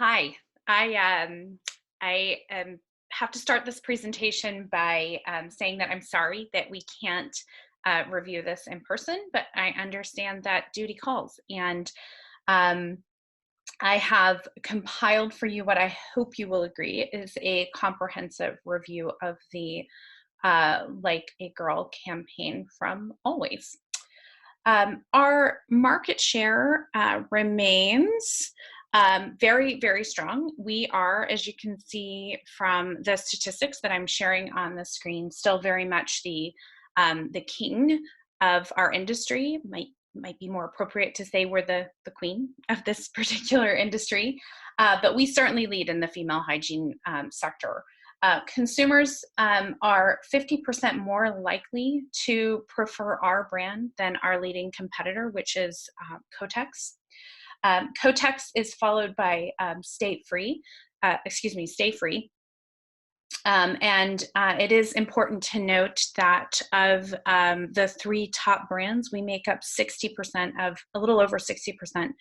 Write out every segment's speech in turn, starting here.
Hi, I have to start this presentation by saying that I'm sorry that we can't review this in person, but I understand that duty calls. And um, I have compiled for you what I hope you will agree is a comprehensive review of the Like a Girl campaign from Always. Our market share remains very, very strong. We are, as you can see from the statistics that I'm sharing on the screen, still very much the king of our industry. Might be more appropriate to say we're the queen of this particular industry, but we certainly lead in the female hygiene sector. Consumers are 50% more likely to prefer our brand than our leading competitor, which is Kotex. Kotex is followed by Stay Free. Stay Free. And it is important to note that of the three top brands, we make up 60% of, a little over 60%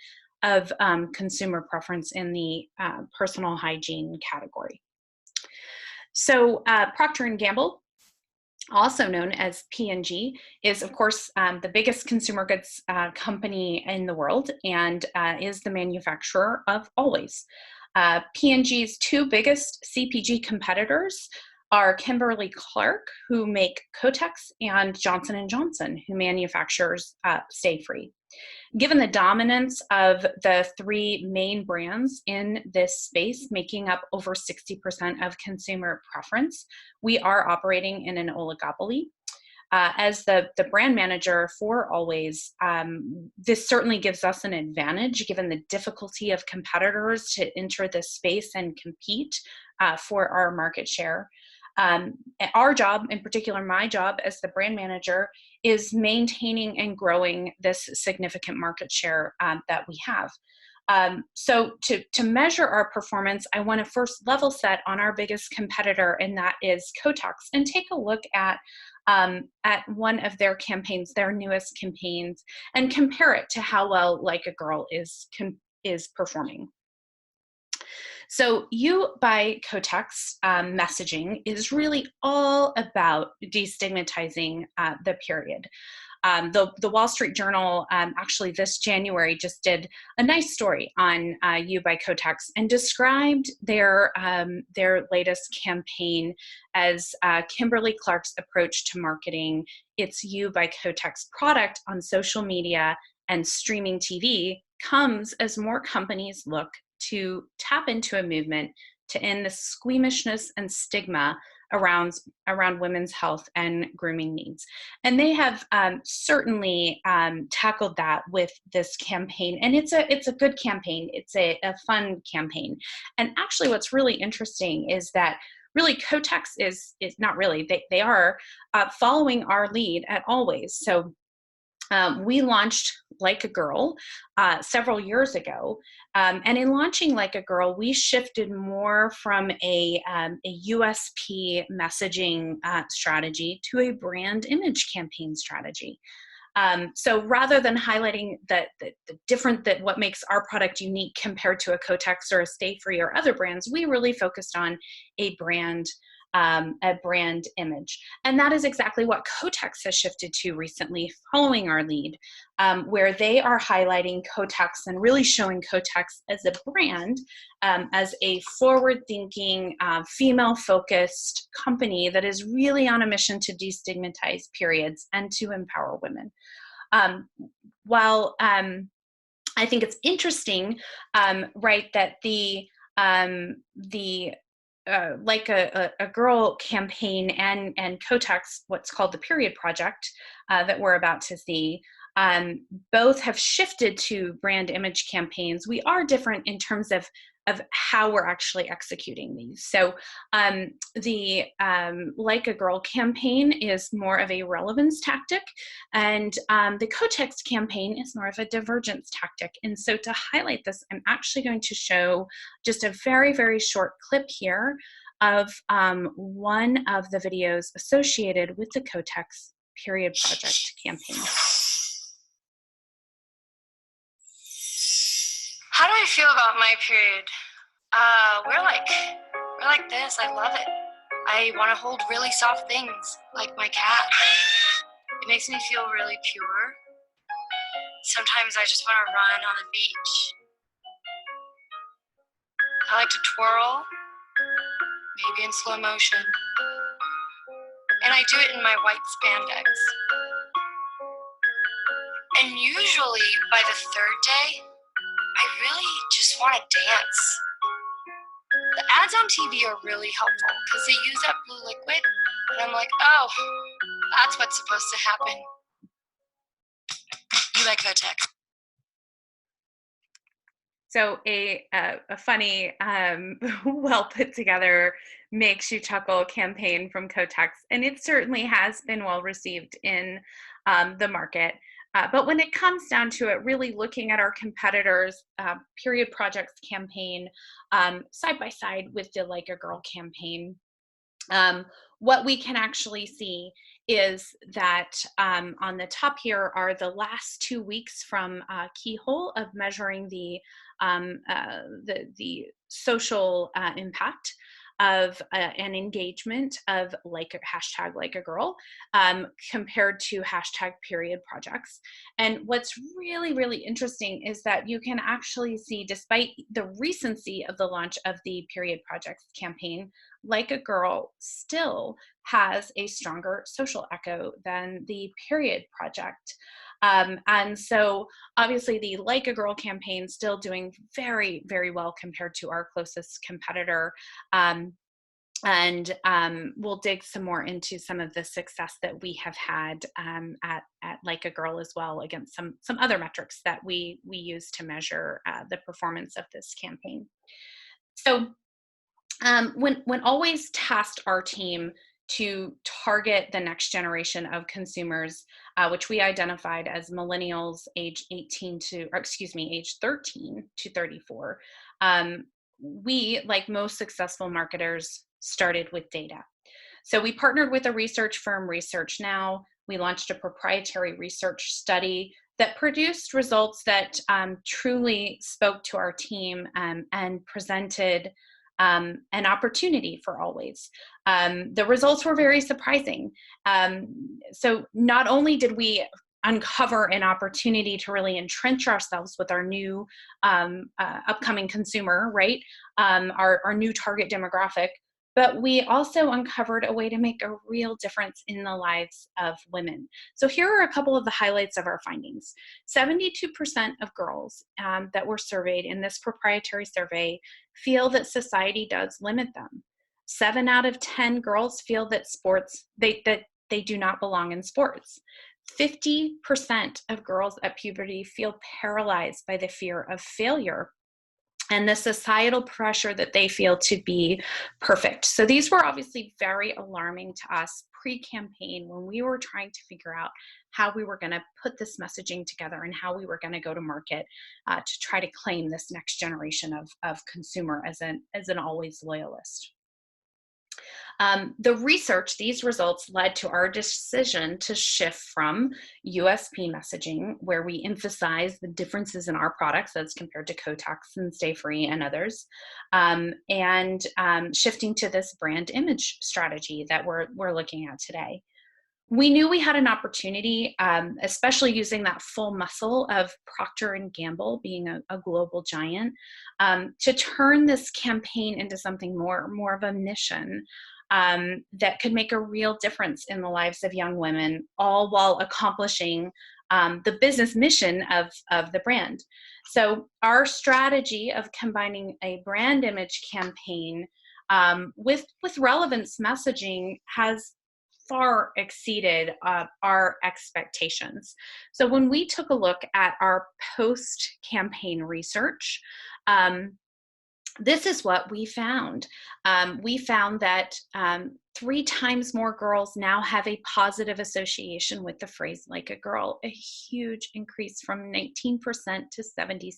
of consumer preference in the personal hygiene category. So Procter & Gamble, also known as P&G, is of course the biggest consumer goods company in the world and is the manufacturer of Always. P&G's two biggest CPG competitors are Kimberly-Clark, who make Kotex, and Johnson & Johnson, who manufactures Stay Free. Given the dominance of the three main brands in this space, making up over 60% of consumer preference, we are operating in an oligopoly. As the brand manager for Always, this certainly gives us an advantage given the difficulty of competitors to enter this space and compete for our market share. Our job, in particular my job as the brand manager, is maintaining and growing this significant market share that we have. So to measure our performance, I want to first level set on our biggest competitor, and that is Kotex, and take a look at one of their campaigns, their newest campaigns, and compare it to how well Like a Girl is performing. So You by Kotex messaging is really all about destigmatizing the period. The Wall Street Journal actually this January just did a nice story on You by Kotex and described their latest campaign as Kimberly-Clark's approach to marketing its You by Kotex product on social media and streaming TV comes as more companies look to tap into a movement to end the squeamishness and stigma around women's health and grooming needs. And they have certainly tackled that with this campaign. And it's a good campaign. It's a fun campaign. And actually what's really interesting is that really Kotex is not really, they are following our lead at Always. So we launched Like a Girl several years ago. And in launching Like a Girl, we shifted more from a USP messaging strategy to a brand image campaign strategy. So rather than highlighting the different, that what makes our product unique compared to a Kotex or a Stay Free or other brands, we really focused on a brand image. And that is exactly what Kotex has shifted to recently following our lead, where they are highlighting Kotex and really showing Kotex as a brand, as a forward-thinking, female-focused company that is really on a mission to destigmatize periods and to empower women. While I think it's interesting, right, that the Like a Girl campaign and Kotex, what's called the Period Project that we're about to see, both have shifted to brand image campaigns. We are different in terms of how we're actually executing these. So the Like a Girl campaign is more of a relevance tactic, and the Kotex campaign is more of a divergence tactic. And so to highlight this, I'm actually going to show just a very, very short clip here of one of the videos associated with the Kotex Period Project campaign. How do I feel about my period? We're like this. I love it. I want to hold really soft things, like my cat. It makes me feel really pure. Sometimes I just want to run on the beach. I like to twirl, maybe in slow motion. And I do it in my white spandex. And usually by the third day, I really just want to dance. The ads on TV are really helpful because they use that blue liquid, and I'm like, oh, that's what's supposed to happen. You like Votech. So a funny, well put together, makes you chuckle campaign from Kotex, and it certainly has been well received in the market. But when it comes down to it, really looking at our competitors' period projects campaign side by side with the Like a Girl campaign, what we can actually see is that on the top here are the last 2 weeks from Keyhole of measuring the social impact of an engagement of hashtag like a girl compared to hashtag period projects. And what's really, really interesting is that you can actually see, despite the recency of the launch of the period projects campaign, Like a Girl still has a stronger social echo than the period project. And so obviously the Like a Girl campaign still doing very, very well compared to our closest competitor. And we'll dig some more into some of the success that we have had at Like a Girl as well, against some other metrics that we use to measure the performance of this campaign. So when Always tasked our team to target the next generation of consumers, which we identified as millennials age 13 to 34, we, like most successful marketers, started with data. So we partnered with a research firm, Research Now. We launched a proprietary research study that produced results that truly spoke to our team and presented an opportunity for Always. The results were very surprising. So not only did we uncover an opportunity to really entrench ourselves with our new upcoming consumer, right? Our new target demographic, but we also uncovered a way to make a real difference in the lives of women. So here are a couple of the highlights of our findings. 72% of girls that were surveyed in this proprietary survey feel that society does limit them. 7 out of 10 girls feel that they do not belong in sports. 50% of girls at puberty feel paralyzed by the fear of failure and the societal pressure that they feel to be perfect. So these were obviously very alarming to us pre-campaign when we were trying to figure out how we were going to put this messaging together and how we were going to go to market to try to claim this next generation of consumer as an Always loyalist. These results led to our decision to shift from USP messaging, where we emphasize the differences in our products as compared to Kotex and Stay Free and others, and shifting to this brand image strategy that we're looking at today. We knew we had an opportunity, especially using that full muscle of Procter & Gamble being a global giant, to turn this campaign into something more of a mission that could make a real difference in the lives of young women, all while accomplishing the business mission of the brand. So our strategy of combining a brand image campaign with relevance messaging has far exceeded our expectations. So when we took a look at our post-campaign research, this is what we found. We found that 3 times more girls now have a positive association with the phrase like a girl, a huge increase from 19% to 76%.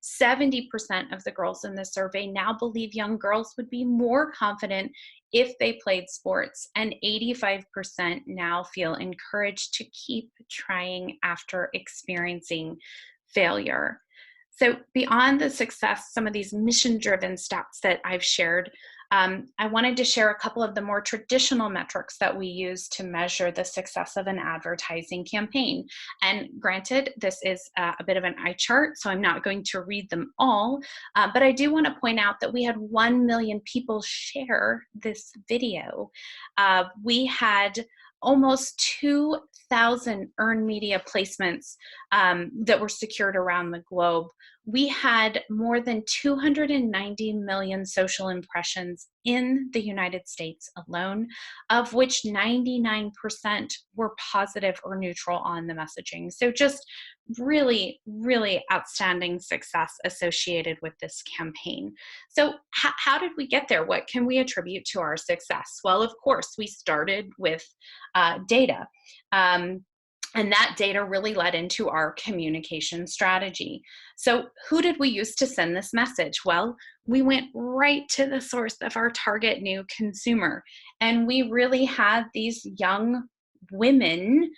70% of the girls in the survey now believe young girls would be more confident if they played sports, and 85% now feel encouraged to keep trying after experiencing failure. So beyond the success, some of these mission-driven stats that I've shared, I wanted to share a couple of the more traditional metrics that we use to measure the success of an advertising campaign. And granted, this is a bit of an eye chart, so I'm not going to read them all, but I do want to point out that we had 1 million people share this video. We had almost 2,000 earned media placements that were secured around the globe. We had more than 290 million social impressions in the United States alone, of which 99% were positive or neutral on the messaging. So just really, really outstanding success associated with this campaign. So how did we get there? What can we attribute to our success? Well, of course, we started with data. And that data really led into our communication strategy. So who did we use to send this message? Well, we went right to the source of our target new consumer. And we really had these young women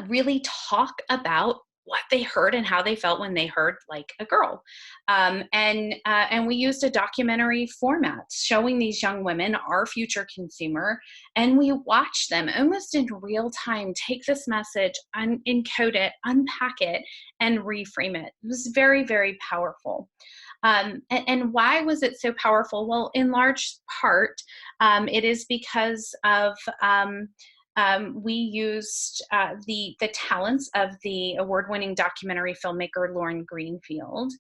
really talk about what they heard and how they felt when they heard "Like a Girl," and we used a documentary format showing these young women, our future consumer, and we watched them almost in real time take this message, encode it, unpack it, and reframe it. It was very, very powerful. And why was it so powerful? Well, in large part, it is because of we used the talents of the award-winning documentary filmmaker Lauren Greenfield,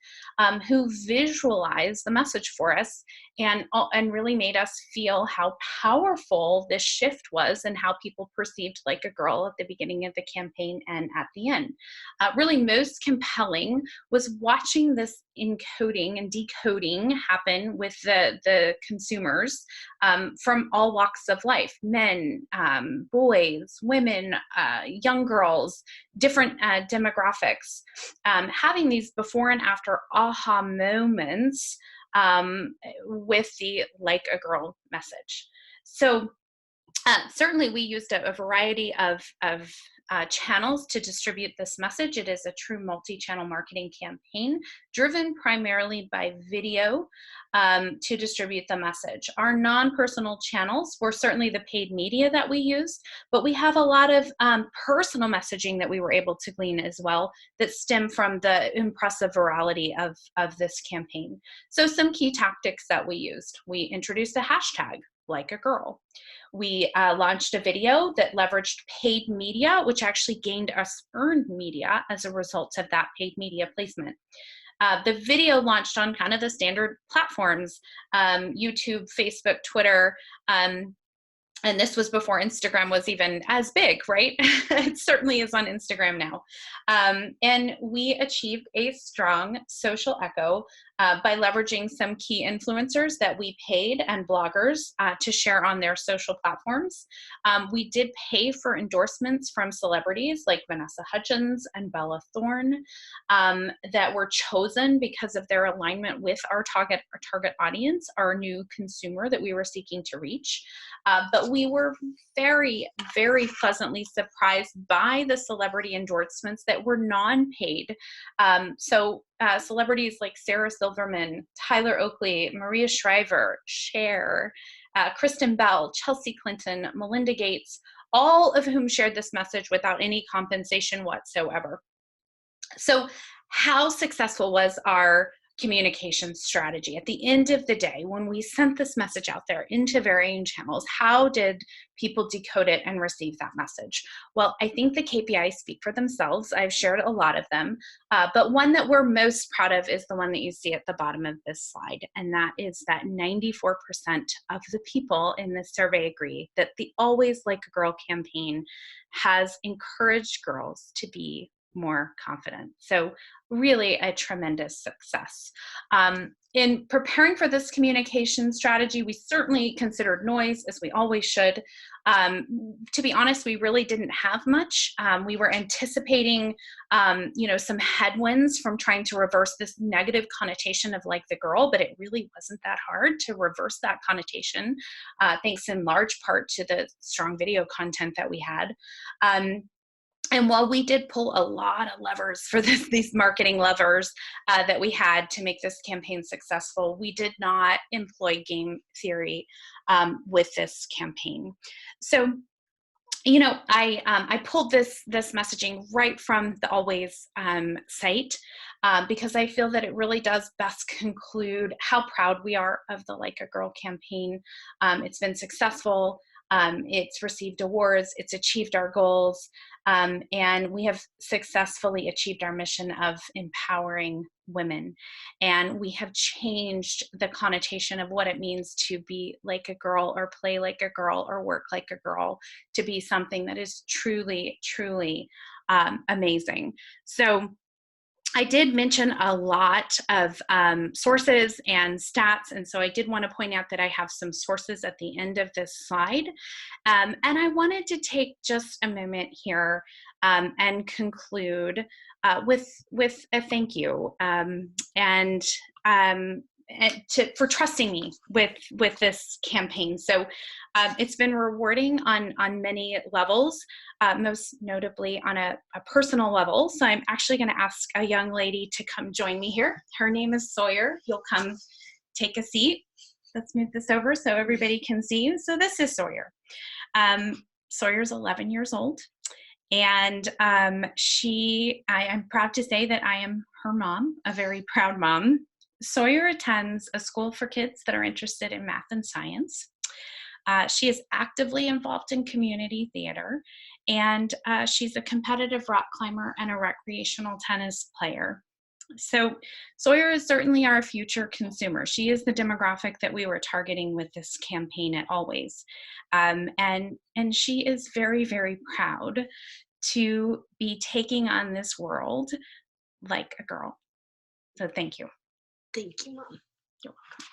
who visualized the message for us and really made us feel how powerful this shift was and how people perceived Like a Girl at the beginning of the campaign and at the end. Really most compelling was watching this encoding and decoding happen with the consumers from all walks of life: men, boys, women, young girls, different demographics, having these before and after aha moments with the Like a Girl message. So certainly we used a variety of channels to distribute this message. It is a true multi-channel marketing campaign driven primarily by video to distribute the message. Our non-personal channels were certainly the paid media that we used, but we have a lot of personal messaging that we were able to glean as well that stem from the impressive virality of this campaign. So some key tactics that we used: we introduced a hashtag, Like a Girl. We launched a video that leveraged paid media, which actually gained us earned media as a result of that paid media placement. The video launched on kind of the standard platforms: YouTube, Facebook, Twitter, and this was before Instagram was even as big, right? It certainly is on Instagram now. And we achieved a strong social echo by leveraging some key influencers that we paid and bloggers to share on their social platforms. We did pay for endorsements from celebrities like Vanessa Hudgens and Bella Thorne that were chosen because of their alignment with our target audience, our new consumer that we were seeking to reach. But we were very, very pleasantly surprised by the celebrity endorsements that were non-paid. So celebrities like Sarah Silverman, Tyler Oakley, Maria Shriver, Cher, Kristen Bell, Chelsea Clinton, Melinda Gates, all of whom shared this message without any compensation whatsoever. So how successful was our communication strategy? At the end of the day, when we sent this message out there into varying channels, how did people decode it and receive that message? Well, I think the KPIs speak for themselves. I've shared a lot of them, but one that we're most proud of is the one that you see at the bottom of this slide, and that is that 94% of the people in this survey agree that the Always Like a Girl campaign has encouraged girls to be more confident. So really a tremendous success. In preparing for this communication strategy, we certainly considered noise, as we always should. To be honest, we really didn't have much. We were anticipating, some headwinds from trying to reverse this negative connotation of Like the Girl, but it really wasn't that hard to reverse that connotation, thanks in large part to the strong video content that we had. And while we did pull a lot of levers for these marketing levers that we had to make this campaign successful, we did not employ game theory with this campaign. So, you know, I pulled this messaging right from the Always site because I feel that it really does best conclude how proud we are of the Like a Girl campaign. It's been successful. It's received awards. It's achieved our goals. And we have successfully achieved our mission of empowering women. And we have changed the connotation of what it means to be like a girl or play like a girl or work like a girl to be something that is truly, truly amazing. So I did mention a lot of sources and stats, and so I did want to point out that I have some sources at the end of this slide. And I wanted to take just a moment here and conclude with a thank you for trusting me with this campaign. So it's been rewarding on many levels, most notably on a personal level. So I'm actually going to ask a young lady to come join me here. Her name is Sawyer. You'll come take a seat. Let's move this over so everybody can see you. So this is Sawyer. Sawyer's 11 years old. And I'm proud to say that I am her mom, a very proud mom. Sawyer attends a school for kids that are interested in math and science. She is actively involved in community theater, and she's a competitive rock climber and a recreational tennis player. So Sawyer is certainly our future consumer. She is the demographic that we were targeting with this campaign at Always. And she is very, very proud to be taking on this world like a girl. So thank you. Thank you, Mom. You're welcome.